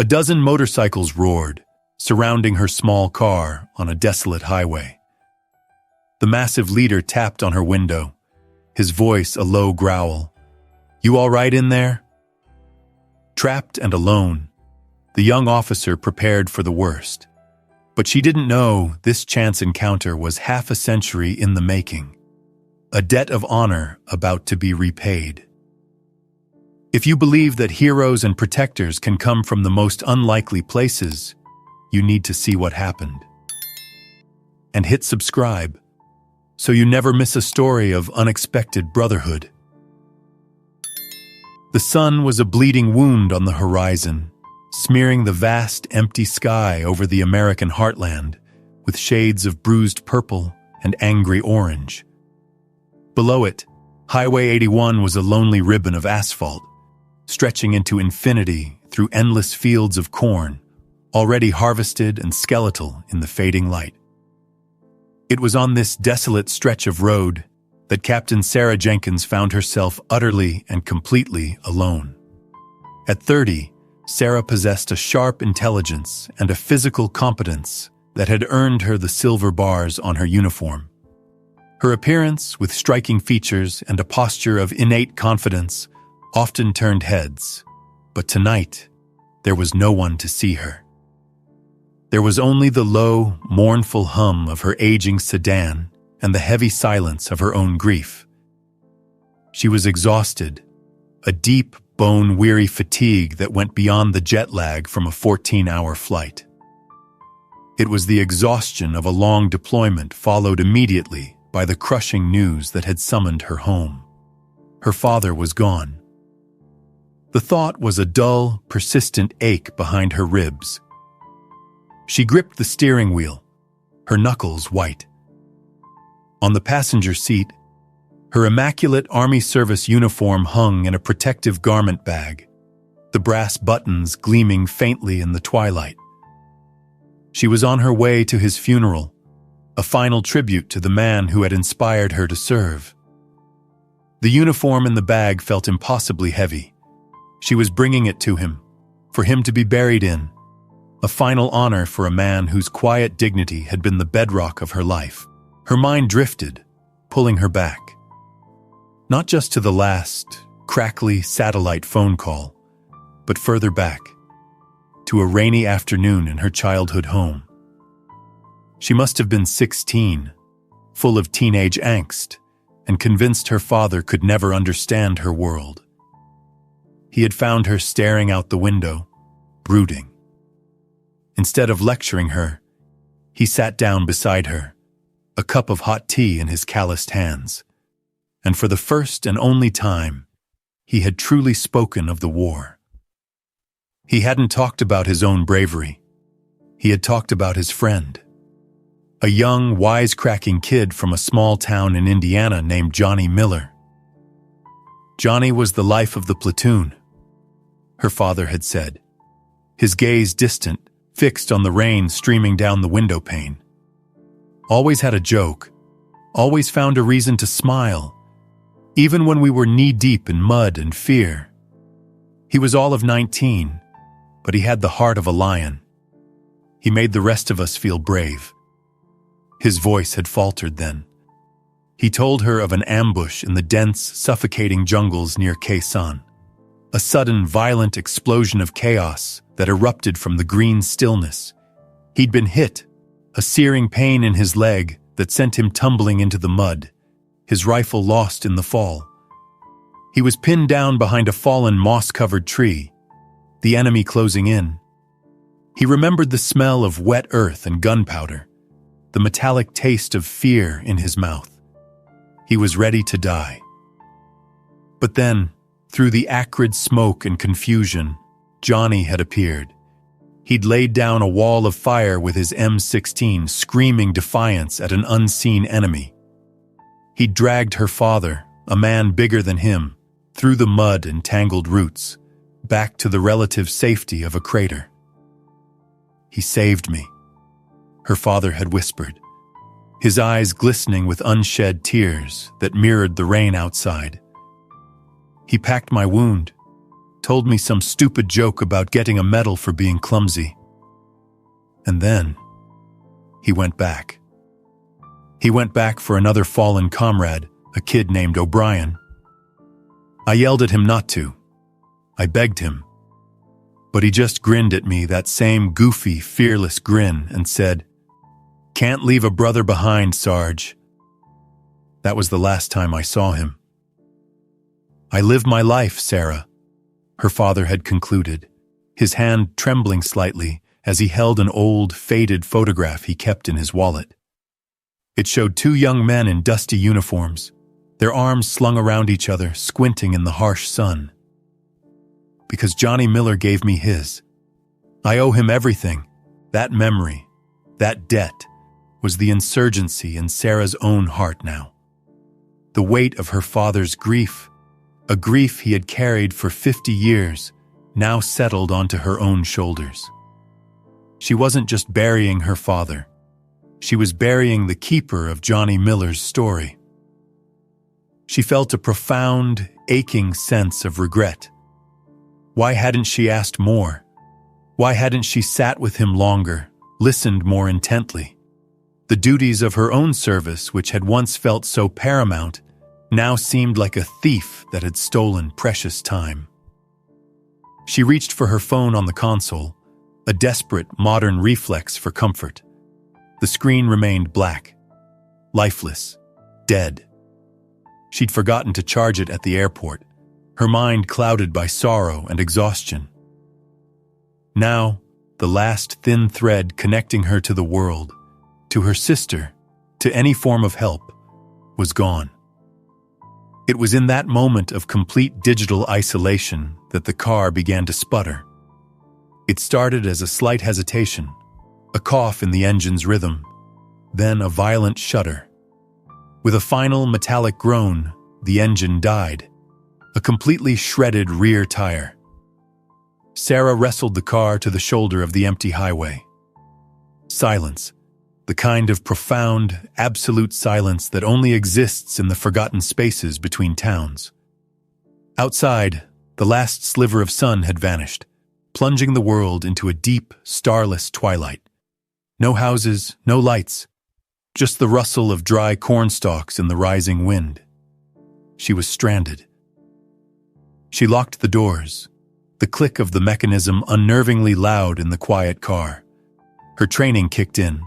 A dozen motorcycles roared, surrounding her small car on a desolate highway. The massive leader tapped on her window, his voice a low growl. "You all right in there?" Trapped and alone, the young officer prepared for the worst. But she didn't know this chance encounter was half a century in the making, a debt of honor about to be repaid. If you believe that heroes and protectors can come from the most unlikely places, you need to see what happened. And hit subscribe, so you never miss a story of unexpected brotherhood. The sun was a bleeding wound on the horizon, smearing the vast, empty sky over the American heartland with shades of bruised purple and angry orange. Below it, Highway 81 was a lonely ribbon of asphalt, stretching into infinity through endless fields of corn, already harvested and skeletal in the fading light. It was on this desolate stretch of road that Captain Sarah Jenkins found herself utterly and completely alone. At 30, Sarah possessed a sharp intelligence and a physical competence that had earned her the silver bars on her uniform. Her appearance, with striking features and a posture of innate confidence, often turned heads, but tonight there was no one to see her. There was only the low, mournful hum of her aging sedan and the heavy silence of her own grief. She was exhausted, a deep, bone-weary fatigue that went beyond the jet lag from a 14-hour flight. It was the exhaustion of a long deployment followed immediately by the crushing news that had summoned her home. Her father was gone. The thought was a dull, persistent ache behind her ribs. She gripped the steering wheel, her knuckles white. On the passenger seat, her immaculate Army service uniform hung in a protective garment bag, the brass buttons gleaming faintly in the twilight. She was on her way to his funeral, a final tribute to the man who had inspired her to serve. The uniform in the bag felt impossibly heavy. She was bringing it to him, for him to be buried in, a final honor for a man whose quiet dignity had been the bedrock of her life. Her mind drifted, pulling her back. Not just to the last, crackly satellite phone call, but further back, to a rainy afternoon in her childhood home. She must have been 16, full of teenage angst, and convinced her father could never understand her world. He had found her staring out the window, brooding. Instead of lecturing her, he sat down beside her, a cup of hot tea in his calloused hands. And for the first and only time, he had truly spoken of the war. He hadn't talked about his own bravery. He had talked about his friend, a young, wisecracking kid from a small town in Indiana named Johnny Miller. Johnny was the life of the platoon, her father had said, his gaze distant, fixed on the rain streaming down the window pane. Always had a joke, always found a reason to smile, even when we were knee-deep in mud and fear. He was all of 19, but he had the heart of a lion. He made the rest of us feel brave. His voice had faltered then. He told her of an ambush in the dense, suffocating jungles near Quezon, a sudden, violent explosion of chaos that erupted from the green stillness. He'd been hit, a searing pain in his leg that sent him tumbling into the mud, his rifle lost in the fall. He was pinned down behind a fallen moss-covered tree, the enemy closing in. He remembered the smell of wet earth and gunpowder, the metallic taste of fear in his mouth. He was ready to die. But then, through the acrid smoke and confusion, Johnny had appeared. He'd laid down a wall of fire with his M16, screaming defiance at an unseen enemy. He'd dragged her father, a man bigger than him, through the mud and tangled roots, back to the relative safety of a crater. "He saved me," her father had whispered, his eyes glistening with unshed tears that mirrored the rain outside. "He packed my wound, told me some stupid joke about getting a medal for being clumsy. And then he went back. He went back for another fallen comrade, a kid named O'Brien. I yelled at him not to. I begged him. But he just grinned at me, that same goofy, fearless grin, and said, "Can't leave a brother behind, Sarge." That was the last time I saw him. "I live my life, Sarah," her father had concluded, his hand trembling slightly as he held an old, faded photograph he kept in his wallet. It showed two young men in dusty uniforms, their arms slung around each other, squinting in the harsh sun. Because Johnny Miller gave me his. I owe him everything. That memory, that debt, was the insurgency in Sarah's own heart now. The weight of her father's grief, a grief he had carried for 50 years, now settled onto her own shoulders. She wasn't just burying her father. She was burying the keeper of Johnny Miller's story. She felt a profound, aching sense of regret. Why hadn't she asked more? Why hadn't she sat with him longer, listened more intently? The duties of her own service, which had once felt so paramount, now seemed like a thief that had stolen precious time. She reached for her phone on the console, a desperate, modern reflex for comfort. The screen remained black, lifeless, dead. She'd forgotten to charge it at the airport, her mind clouded by sorrow and exhaustion. Now, the last thin thread connecting her to the world, to her sister, to any form of help, was gone. It was in that moment of complete digital isolation that the car began to sputter. It started as a slight hesitation, a cough in the engine's rhythm, then a violent shudder. With a final metallic groan, the engine died, a completely shredded rear tire. Sarah wrestled the car to the shoulder of the empty highway. Silence, the kind of profound, absolute silence that only exists in the forgotten spaces between towns. Outside, the last sliver of sun had vanished, plunging the world into a deep, starless twilight. No houses, no lights, just the rustle of dry cornstalks in the rising wind. She was stranded. She locked the doors, the click of the mechanism unnervingly loud in the quiet car. Her training kicked in,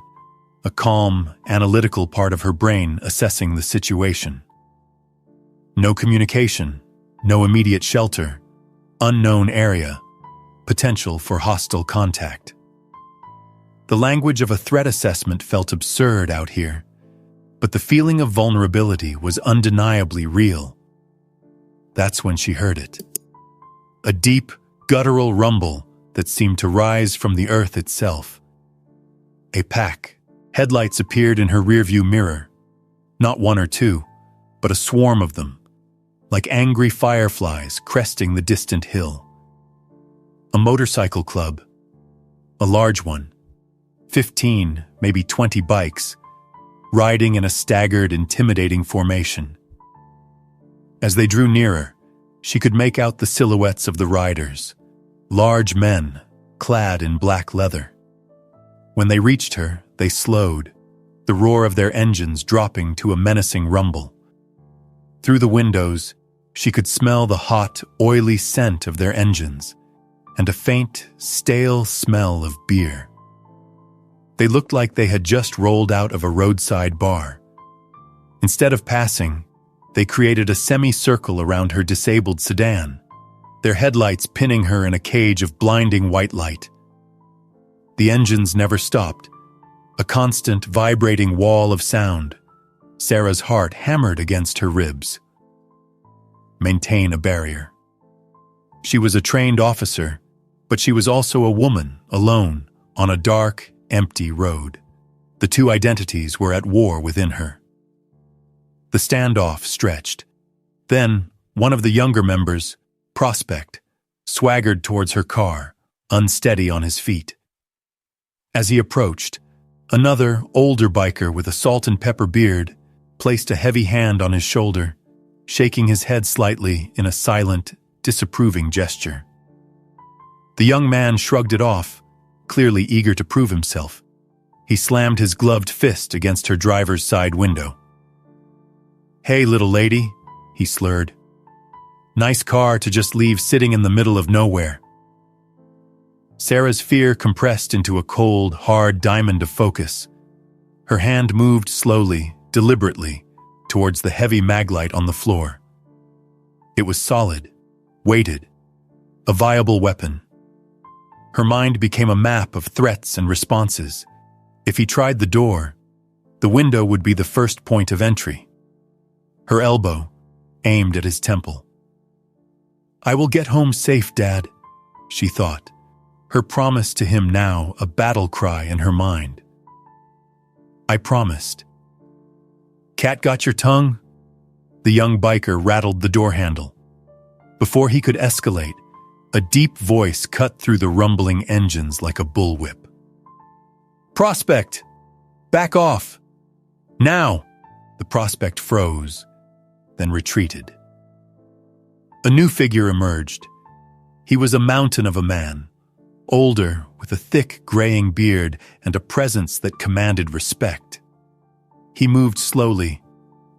a calm, analytical part of her brain assessing the situation. No communication, no immediate shelter, unknown area, potential for hostile contact. The language of a threat assessment felt absurd out here, but the feeling of vulnerability was undeniably real. That's when she heard it. A deep, guttural rumble that seemed to rise from the earth itself. A pack. Headlights appeared in her rearview mirror. Not one or two, but a swarm of them, like angry fireflies cresting the distant hill. A motorcycle club. A large one. 15, maybe 20 bikes, riding in a staggered, intimidating formation. As they drew nearer, she could make out the silhouettes of the riders, large men, clad in black leather. When they reached her, they slowed, the roar of their engines dropping to a menacing rumble. Through the windows, she could smell the hot, oily scent of their engines, and a faint, stale smell of beer. They looked like they had just rolled out of a roadside bar. Instead of passing, they created a semicircle around her disabled sedan, their headlights pinning her in a cage of blinding white light. The engines never stopped, a constant, vibrating wall of sound. Sarah's heart hammered against her ribs. Maintain a barrier. She was a trained officer, but she was also a woman, alone, on a dark, empty road. The two identities were at war within her. The standoff stretched. Then, one of the younger members, Prospect, swaggered towards her car, unsteady on his feet. As he approached, another, older biker with a salt and pepper beard placed a heavy hand on his shoulder, shaking his head slightly in a silent, disapproving gesture. The young man shrugged it off, clearly eager to prove himself. He slammed his gloved fist against her driver's side window. "Hey, little lady," he slurred. "Nice car to just leave sitting in the middle of nowhere." Sarah's fear compressed into a cold, hard diamond of focus. Her hand moved slowly, deliberately, towards the heavy maglite on the floor. It was solid, weighted, a viable weapon. Her mind became a map of threats and responses. If he tried the door, the window would be the first point of entry. Her elbow aimed at his temple. "I will get home safe, Dad," she thought, her promise to him now a battle cry in her mind. "I promised." "Cat got your tongue?" The young biker rattled the door handle. Before he could escalate, a deep voice cut through the rumbling engines like a bullwhip. "Prospect! Back off! Now!" The prospect froze, then retreated. A new figure emerged. He was a mountain of a man, older, with a thick, graying beard and a presence that commanded respect. He moved slowly,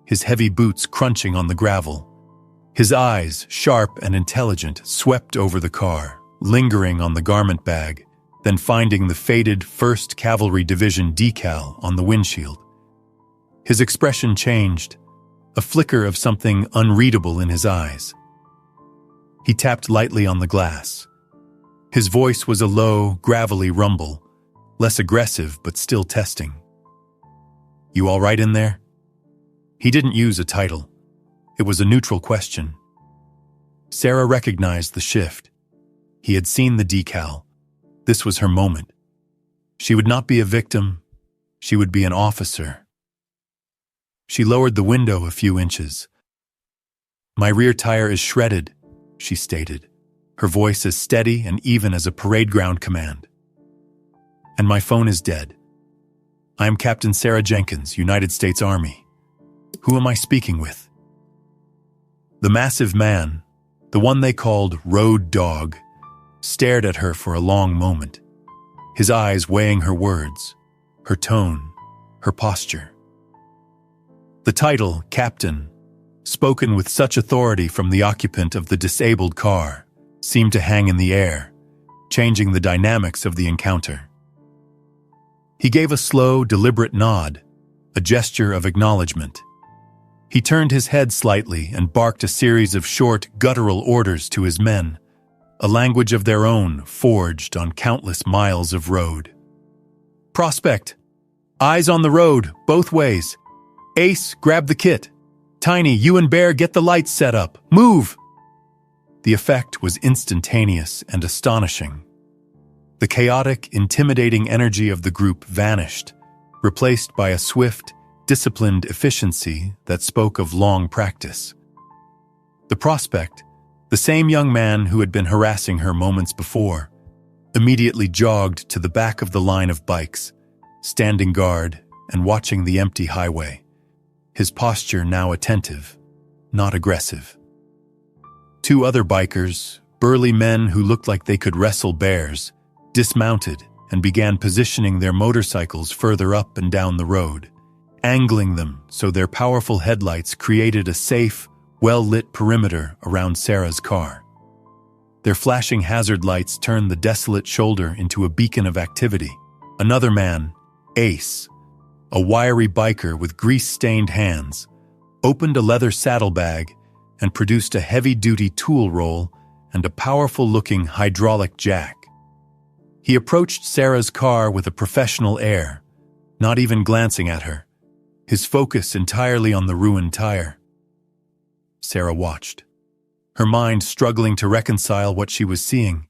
his heavy boots crunching on the gravel. His eyes, sharp and intelligent, swept over the car, lingering on the garment bag, then finding the faded 1st Cavalry Division decal on the windshield. His expression changed, a flicker of something unreadable in his eyes. He tapped lightly on the glass. His voice was a low, gravelly rumble, less aggressive but still testing. "You all right in there?" He didn't use a title. It was a neutral question. Sarah recognized the shift. He had seen the decal. This was her moment. She would not be a victim. She would be an officer. She lowered the window a few inches. "My rear tire is shredded," she stated, her voice as steady and even as a parade ground command. "And my phone is dead. I am Captain Sarah Jenkins, United States Army. Who am I speaking with?" The massive man, the one they called Road Dog, stared at her for a long moment, his eyes weighing her words, her tone, her posture. The title, Captain, spoken with such authority from the occupant of the disabled car, seemed to hang in the air, changing the dynamics of the encounter. He gave a slow, deliberate nod, a gesture of acknowledgement. He turned his head slightly and barked a series of short, guttural orders to his men, a language of their own forged on countless miles of road. "Prospect! Eyes on the road, both ways. Ace, grab the kit. Tiny, you and Bear get the lights set up. Move!" The effect was instantaneous and astonishing. The chaotic, intimidating energy of the group vanished, replaced by a swift, disciplined efficiency that spoke of long practice. The prospect, the same young man who had been harassing her moments before, immediately jogged to the back of the line of bikes, standing guard and watching the empty highway, his posture now attentive, not aggressive. Two other bikers, burly men who looked like they could wrestle bears, dismounted and began positioning their motorcycles further up and down the road, angling them so their powerful headlights created a safe, well-lit perimeter around Sarah's car. Their flashing hazard lights turned the desolate shoulder into a beacon of activity. Another man, Ace, a wiry biker with grease-stained hands, opened a leather saddlebag and produced a heavy-duty tool roll and a powerful-looking hydraulic jack. He approached Sarah's car with a professional air, not even glancing at her, his focus entirely on the ruined tire. Sarah watched, her mind struggling to reconcile what she was seeing.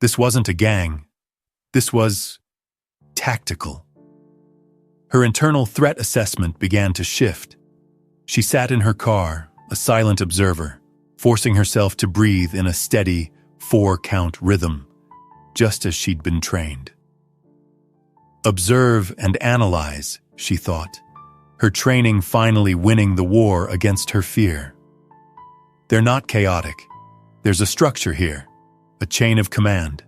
This wasn't a gang. This was tactical. Her internal threat assessment began to shift. She sat in her car, a silent observer, forcing herself to breathe in a steady, 4-count rhythm, just as she'd been trained. Observe and analyze, she thought, her training finally winning the war against her fear. They're not chaotic. There's a structure here, a chain of command.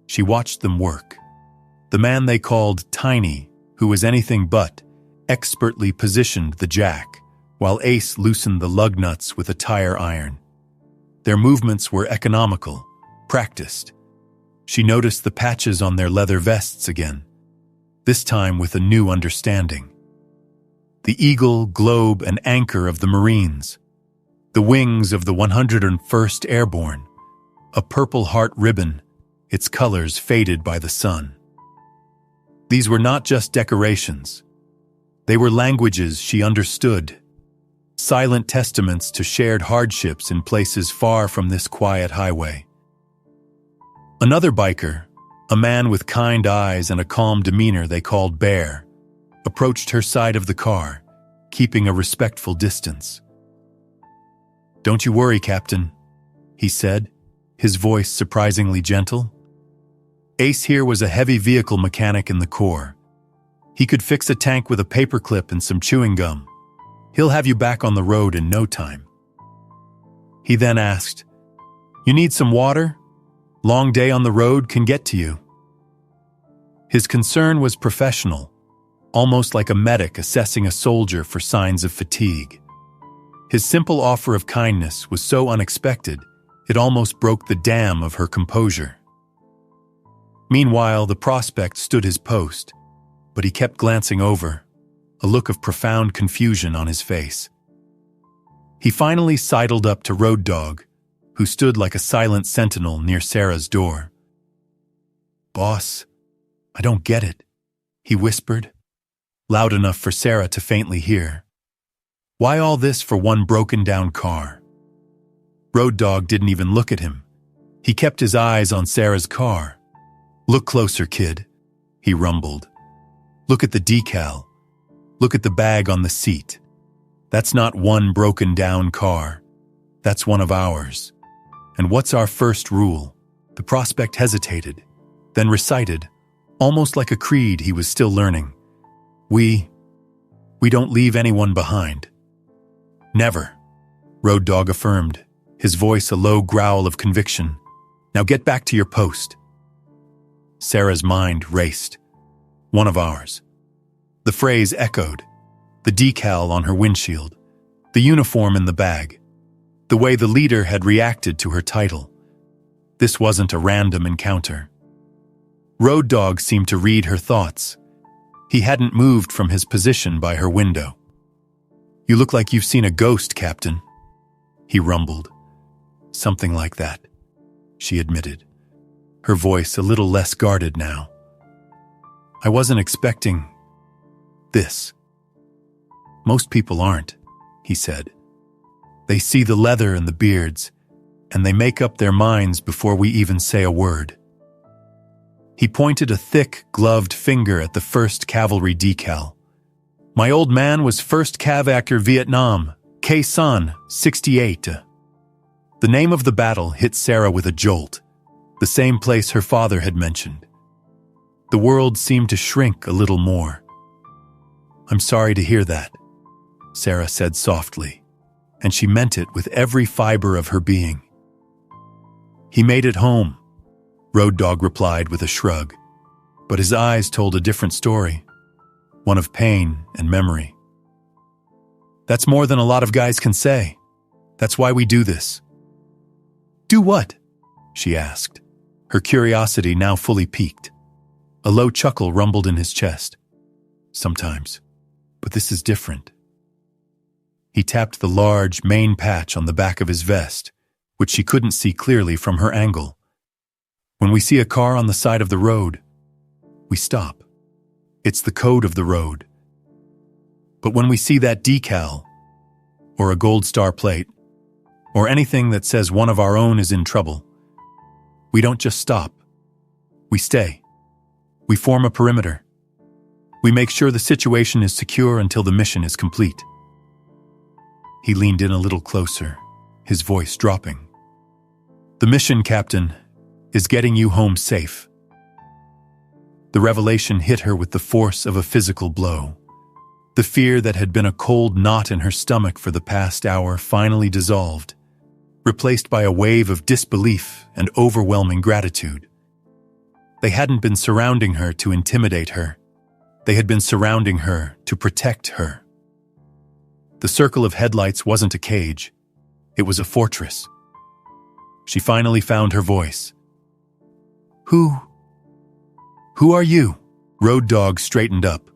She watched them work. The man they called Tiny, who was anything but, expertly positioned the jack, while Ace loosened the lug nuts with a tire iron. Their movements were economical, practiced. She noticed the patches on their leather vests again, this time with a new understanding. The eagle, globe, and anchor of the Marines. The wings of the 101st Airborne. A Purple Heart ribbon, its colors faded by the sun. These were not just decorations. They were languages she understood. Silent testaments to shared hardships in places far from this quiet highway. Another biker, a man with kind eyes and a calm demeanor they called Bear, approached her side of the car, keeping a respectful distance. "Don't you worry, Captain," he said, his voice surprisingly gentle. Ace here was a heavy vehicle mechanic in the Corps. He could fix a tank with a paperclip and some chewing gum. He'll have you back on the road in no time. He then asked, "You need some water? Long day on the road can get to you." His concern was professional, almost like a medic assessing a soldier for signs of fatigue. His simple offer of kindness was so unexpected, it almost broke the dam of her composure. Meanwhile, the prospect stood his post, but he kept glancing over, a look of profound confusion on his face. He finally sidled up to Road Dog, who stood like a silent sentinel near Sarah's door. "Boss, I don't get it," he whispered, loud enough for Sarah to faintly hear. "Why all this for one broken-down car?" Road Dog didn't even look at him. He kept his eyes on Sarah's car. "Look closer, kid," he rumbled. "Look at the decal. Look at the bag on the seat. That's not one broken-down car. That's one of ours. And what's our first rule?" The prospect hesitated, then recited, almost like a creed he was still learning. We don't leave anyone behind." "Never," Road Dog affirmed, his voice a low growl of conviction. "Now get back to your post." Sarah's mind raced. One of ours. The phrase echoed. The decal on her windshield. The uniform in the bag. The way the leader had reacted to her title. This wasn't a random encounter. Road Dog seemed to read her thoughts. He hadn't moved from his position by her window. "You look like you've seen a ghost, Captain," he rumbled. "Something like that," she admitted, her voice a little less guarded now. "I wasn't expecting this." "Most people aren't," he said. "They see the leather and the beards, and they make up their minds before we even say a word." He pointed a thick, gloved finger at the 1st Cavalry decal. "My old man was 1st Cav after Vietnam, Khe Sanh, 68. The name of the battle hit Sarah with a jolt, the same place her father had mentioned. The world seemed to shrink a little more. "I'm sorry to hear that," Sarah said softly, and she meant it with every fiber of her being. "He made it home," Road Dog replied with a shrug, but his eyes told a different story, one of pain and memory. "That's more than a lot of guys can say. That's why we do this." "Do what?" she asked, her curiosity now fully piqued. A low chuckle rumbled in his chest. "Sometimes, but this is different." He tapped the large, main patch on the back of his vest, which she couldn't see clearly from her angle. "When we see a car on the side of the road, we stop. It's the code of the road. But when we see that decal, or a gold star plate, or anything that says one of our own is in trouble, we don't just stop. We stay. We form a perimeter. We make sure the situation is secure until the mission is complete." He leaned in a little closer, his voice dropping. "The mission, Captain, is getting you home safe." The revelation hit her with the force of a physical blow. The fear that had been a cold knot in her stomach for the past hour finally dissolved. replaced by a wave of disbelief and overwhelming gratitude. They hadn't been surrounding her to intimidate her. They had been surrounding her to protect her. The circle of headlights wasn't a cage. It was a fortress. She finally found her voice. Who are you?" Road Dog straightened up,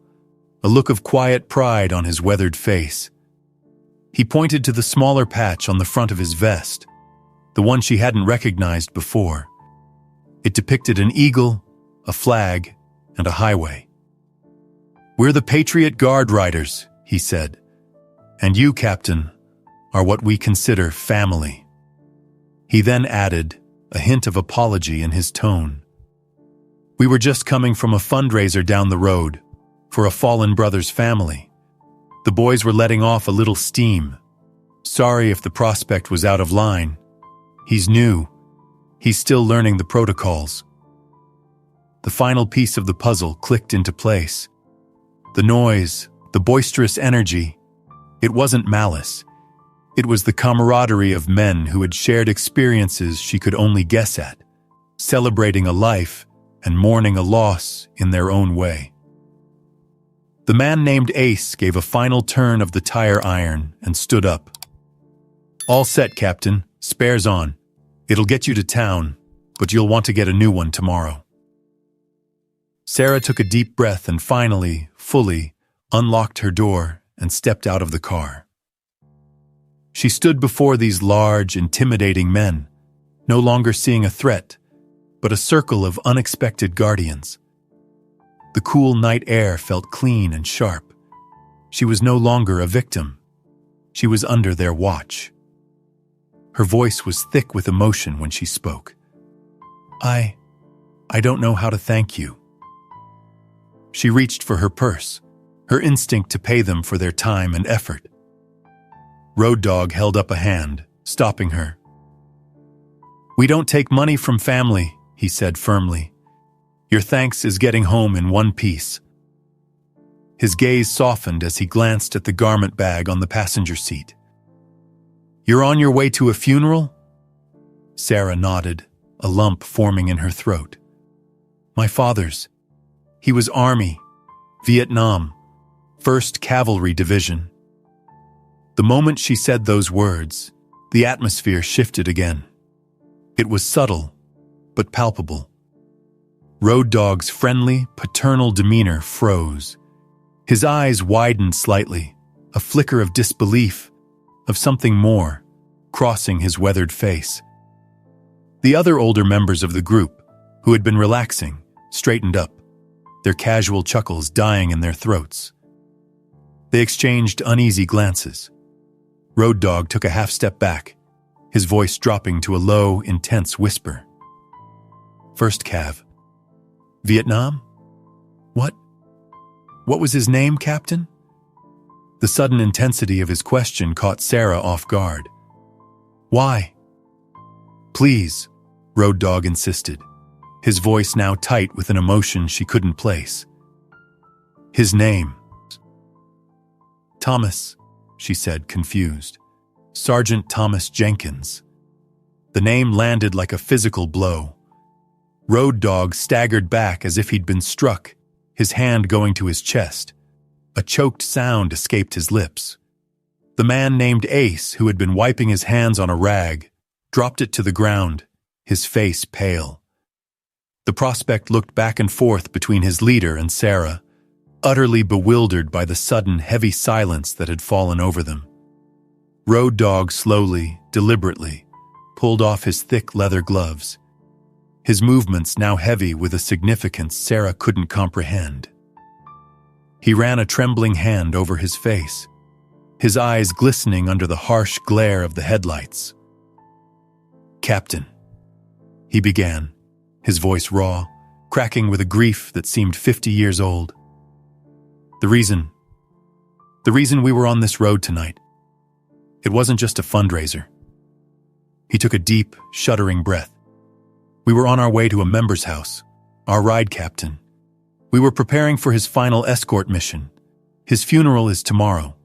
a look of quiet pride on his weathered face. He pointed to the smaller patch on the front of his vest, the one she hadn't recognized before. It depicted an eagle, a flag, and a highway. "We're the Patriot Guard Riders," he said. "And you, Captain, are what we consider family." He then added, a hint of apology in his tone. "We were just coming from a fundraiser down the road for a fallen brother's family. The boys were letting off a little steam. Sorry if the prospect was out of line. He's new. He's still learning the protocols." The final piece of the puzzle clicked into place. The noise, the boisterous energy, it wasn't malice. It was the camaraderie of men who had shared experiences she could only guess at, celebrating a life and mourning a loss in their own way. The man named Ace gave a final turn of the tire iron and stood up. "All set, Captain. Spares on. It'll get you to town, but you'll want to get a new one tomorrow." Sarah took a deep breath and finally, fully, unlocked her door and stepped out of the car. She stood before these large, intimidating men, no longer seeing a threat, but a circle of unexpected guardians. The cool night air felt clean and sharp. She was no longer a victim. She was under their watch. Her voice was thick with emotion when she spoke. I don't know how to thank you." She reached for her purse, her instinct to pay them for their time and effort. Road Dog held up a hand, stopping her. "We don't take money from family," he said firmly. "Your thanks is getting home in one piece." His gaze softened as he glanced at the garment bag on the passenger seat. "You're on your way to a funeral?" Sarah nodded, a lump forming in her throat. "My father's. He was Army, Vietnam, 1st Cavalry Division." The moment she said those words, the atmosphere shifted again. It was subtle, but palpable. Road Dog's friendly, paternal demeanor froze. His eyes widened slightly, a flicker of disbelief, of something more, crossing his weathered face. The other older members of the group, who had been relaxing, straightened up, their casual chuckles dying in their throats. They exchanged uneasy glances. Road Dog took a half step back, his voice dropping to a low, intense whisper. "First Cav. Vietnam? What was his name, Captain?" The sudden intensity of his question caught Sarah off guard. "Why?" "Please," Road Dog insisted, his voice now tight with an emotion she couldn't place. "His name." "Thomas," she said, confused. "Sergeant Thomas Jenkins." The name landed like a physical blow. Road Dog staggered back as if he'd been struck, his hand going to his chest. A choked sound escaped his lips. The man named Ace, who had been wiping his hands on a rag, dropped it to the ground, his face pale. The prospect looked back and forth between his leader and Sarah, utterly bewildered by the sudden heavy silence that had fallen over them. Road Dog slowly, deliberately, pulled off his thick leather gloves, his movements now heavy with a significance Sarah couldn't comprehend. He ran a trembling hand over his face, his eyes glistening under the harsh glare of the headlights. "Captain," he began, his voice raw, cracking with a grief that seemed 50 years old. The reason we were on this road tonight, it wasn't just a fundraiser." He took a deep, shuddering breath. "We were on our way to a member's house, our ride captain. We were preparing for his final escort mission. His funeral is tomorrow."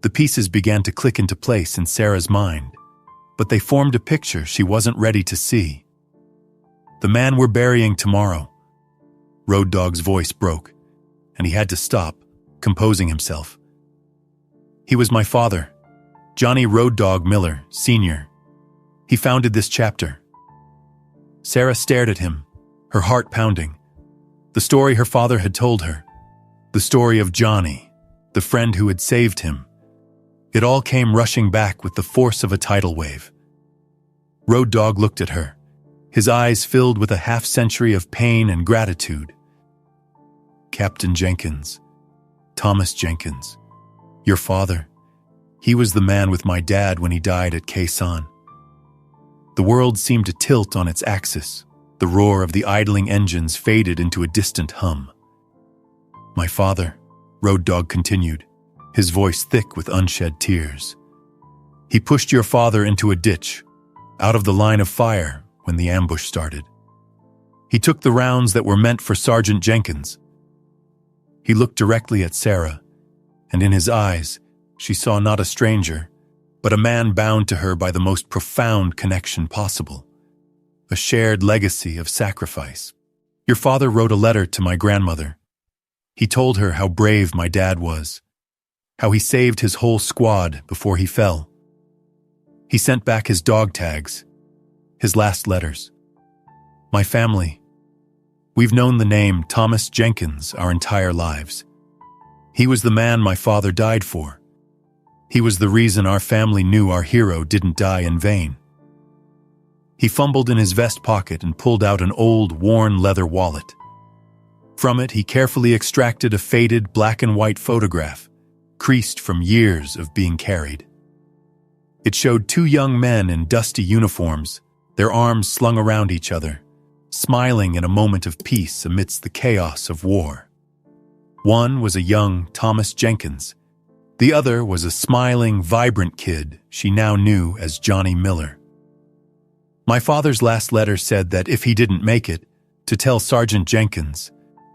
The pieces began to click into place in Sarah's mind. but they formed a picture she wasn't ready to see. "The man we're burying tomorrow." Road Dog's voice broke, and he had to stop, composing himself. "He was my father, Johnny Road Dog Miller, Sr. He founded this chapter." Sarah stared at him, her heart pounding. The story her father had told her. The story of Johnny, the friend who had saved him. It all came rushing back with the force of a tidal wave. Road Dog looked at her, his eyes filled with a half-century of pain and gratitude. "Captain Jenkins, Thomas Jenkins, your father, he was the man with my dad when he died at Quezon." The world seemed to tilt on its axis. The roar of the idling engines faded into a distant hum. "My father," Road Dog continued, his voice thick with unshed tears. "He pushed your father into a ditch, out of the line of fire when the ambush started. He took the rounds that were meant for Sergeant Jenkins." He looked directly at Sarah, and in his eyes, she saw not a stranger, but a man bound to her by the most profound connection possible. A shared legacy of sacrifice. "Your father wrote a letter to my grandmother. He told her how brave my dad was, how he saved his whole squad before he fell. He sent back his dog tags, his last letters. My family, we've known the name Thomas Jenkins our entire lives. He was the man my father died for. He was the reason our family knew our hero didn't die in vain." He fumbled in his vest pocket and pulled out an old, worn leather wallet. From it, he carefully extracted a faded black and white photograph, creased from years of being carried. It showed two young men in dusty uniforms, their arms slung around each other, smiling in a moment of peace amidst the chaos of war. One was a young Thomas Jenkins. The other was a smiling, vibrant kid she now knew as Johnny Miller. My father's last letter said that if he didn't make it, to tell Sergeant Jenkins,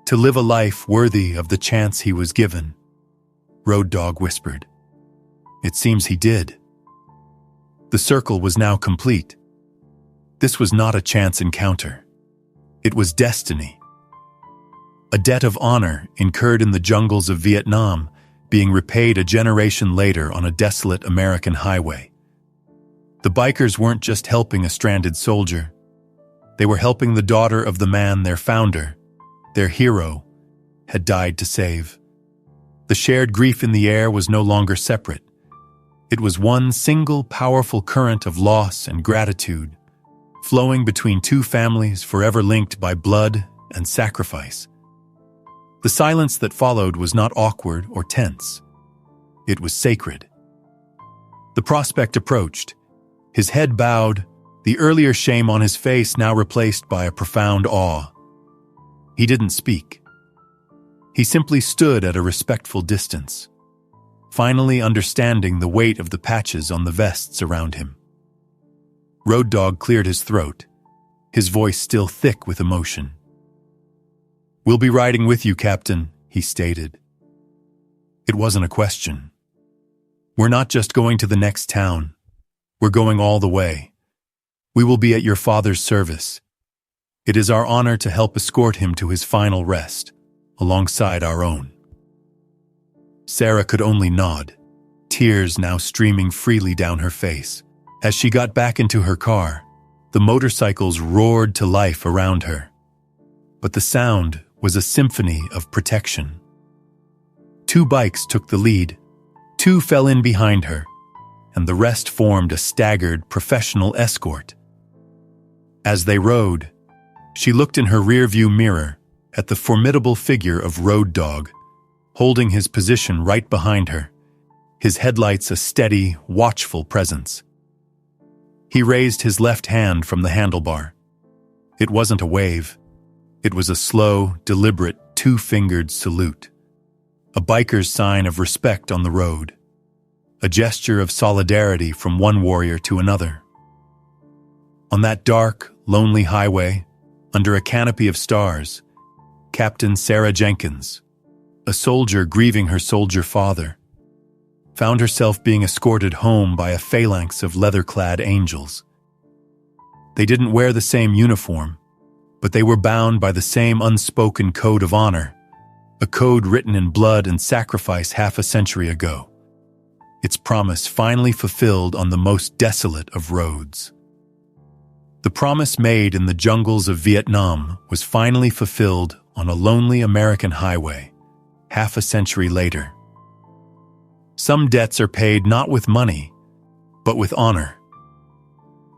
to live a life worthy of the chance he was given. Road Dog whispered. It seems he did. The circle was now complete. This was not a chance encounter. It was destiny. A debt of honor incurred in the jungles of Vietnam, being repaid a generation later on a desolate American highway. The bikers weren't just helping a stranded soldier. They were helping the daughter of the man their founder, their hero, had died to save. The shared grief in the air was no longer separate. It was one single powerful current of loss and gratitude, flowing between two families forever linked by blood and sacrifice. The silence that followed was not awkward or tense. It was sacred. The prospect approached, his head bowed, the earlier shame on his face now replaced by a profound awe. He didn't speak. He simply stood at a respectful distance, finally understanding the weight of the patches on the vests around him. Road Dog cleared his throat, his voice still thick with emotion. We'll be riding with you, Captain, he stated. It wasn't a question. We're not just going to the next town. We're going all the way. We will be at your father's service. It is our honor to help escort him to his final rest, alongside our own. Sarah could only nod, tears now streaming freely down her face. As she got back into her car, the motorcycles roared to life around her. But the sound was a symphony of protection. 2 bikes took the lead, 2 fell in behind her, and the rest formed a staggered professional escort. As they rode, she looked in her rearview mirror at the formidable figure of Road Dog, holding his position right behind her, his headlights a steady, watchful presence. He raised his left hand from the handlebar. It wasn't a wave. It was a slow, deliberate, 2-fingered salute. A biker's sign of respect on the road. A gesture of solidarity from one warrior to another. On that dark, lonely highway, under a canopy of stars, Captain Sarah Jenkins, a soldier grieving her soldier father. found herself being escorted home by a phalanx of leather-clad angels. They didn't wear the same uniform, but they were bound by the same unspoken code of honor, a code written in blood and sacrifice half a century ago. Its promise finally fulfilled on the most desolate of roads. The promise made in the jungles of Vietnam was finally fulfilled on a lonely American highway, half a century later. Some debts are paid not with money, but with honor.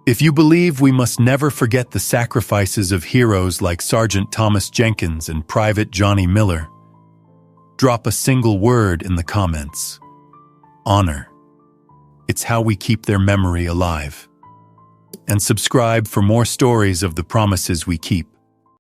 If you believe we must never forget the sacrifices of heroes like Sergeant Thomas Jenkins and Private Johnny Miller, drop a single word in the comments. Honor. It's how we keep their memory alive. And subscribe for more stories of the promises we keep.